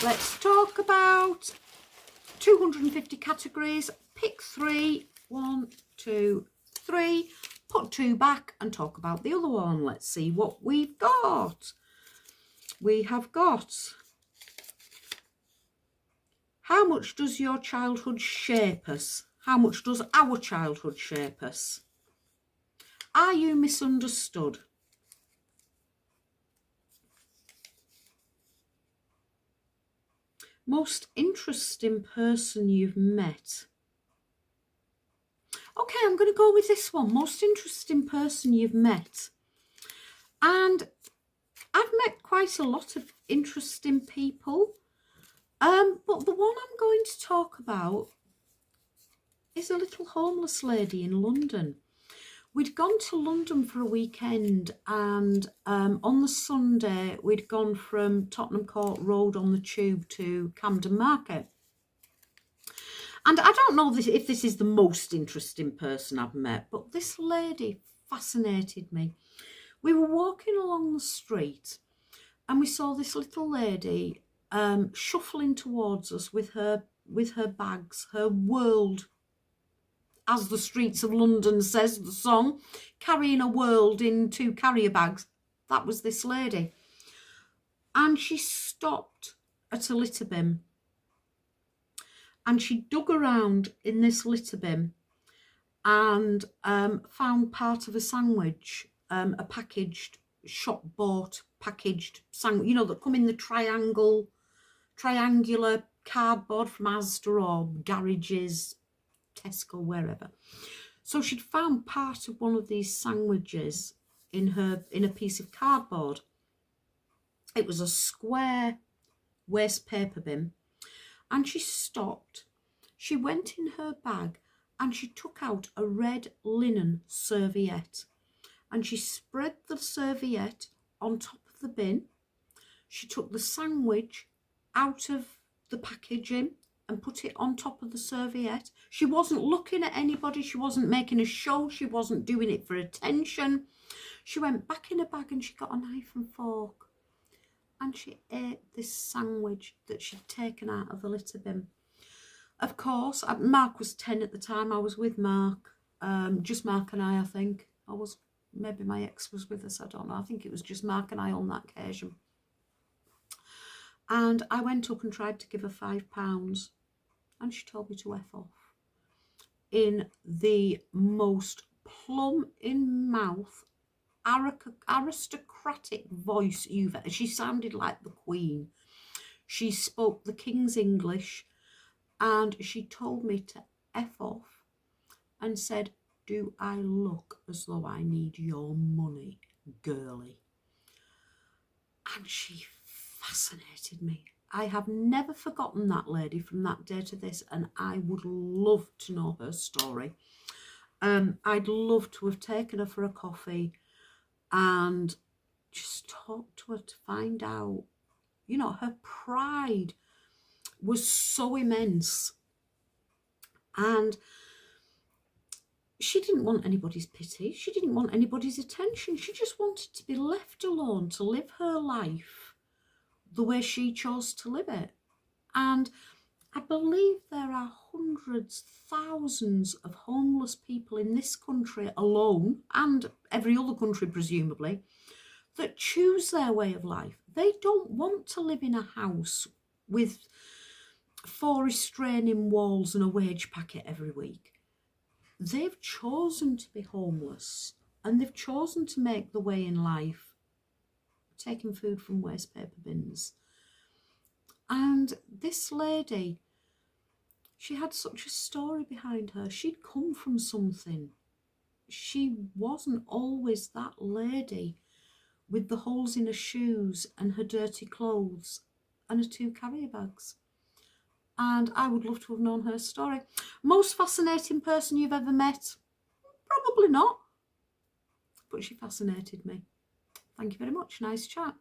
Let's talk about 250 categories. Pick 3. 1, 2, 3. Put 2 back and talk about the other one. Let's see what we've got. We have got, how much does your childhood shape us? How much does our childhood shape us? Are you misunderstood? Most interesting person you've met. Okay, I'm going to go with this one. Most interesting person you've met. And I've met quite a lot of interesting people. But the one I'm going to talk about is a little homeless lady in London. We'd gone to London for a weekend, and on the Sunday we'd gone from Tottenham Court Road on the tube to Camden Market. And I don't know if this is the most interesting person I've met, but this lady fascinated me. We were walking along the street and we saw this little lady shuffling towards us with her bags, her world, as the streets of London says, the song, carrying a world in 2 carrier bags. That was this lady. And she stopped at a litter bin. And she dug around in this litter bin and found part of a sandwich, a packaged, shop-bought, packaged sandwich, you know, that come in the triangular cardboard from Asda or garages, Tesco, wherever. So she'd found part of one of these sandwiches in a piece of cardboard. It was a square waste paper bin, and she stopped. She went in her bag and she took out a red linen serviette, and she spread the serviette on top of the bin. She took the sandwich out of the packaging and put it on top of the serviette. She wasn't looking at anybody. She wasn't making a show. She wasn't doing it for attention. She went back in her bag and she got a knife and fork and she ate this sandwich that she'd taken out of the litter bin. Of course, Mark was 10 at the time. I was with Mark, just Mark and I think. Maybe my ex was with us, I don't know. I think it was just Mark and I on that occasion. And I went up and tried to give her £5, and she told me to F off in the most plum-in-mouth, aristocratic voice you've ever. She sounded like the Queen. She spoke the King's English, and she told me to F off and said, "Do I look as though I need your money, girlie?" And she fascinated me. I have never forgotten that lady from that day to this, and I would love to know her story. I'd love to have taken her for a coffee and just talked to her to find out, you know, her pride was so immense, and she didn't want anybody's pity. She didn't want anybody's attention. She just wanted to be left alone to live her life the way she chose to live it. And I believe there are hundreds, thousands of homeless people in this country alone, and every other country presumably, that choose their way of life. They don't want to live in a house with 4 restraining walls and a wage packet every week. They've chosen to be homeless, and they've chosen to make the way in life taking food from waste paper bins. And this lady, she had such a story behind her. She'd come from something. She wasn't always that lady with the holes in her shoes and her dirty clothes and her 2 carrier bags. And I would love to have known her story. Most fascinating person you've ever met? Probably not. But she fascinated me. Thank you very much. Nice chat.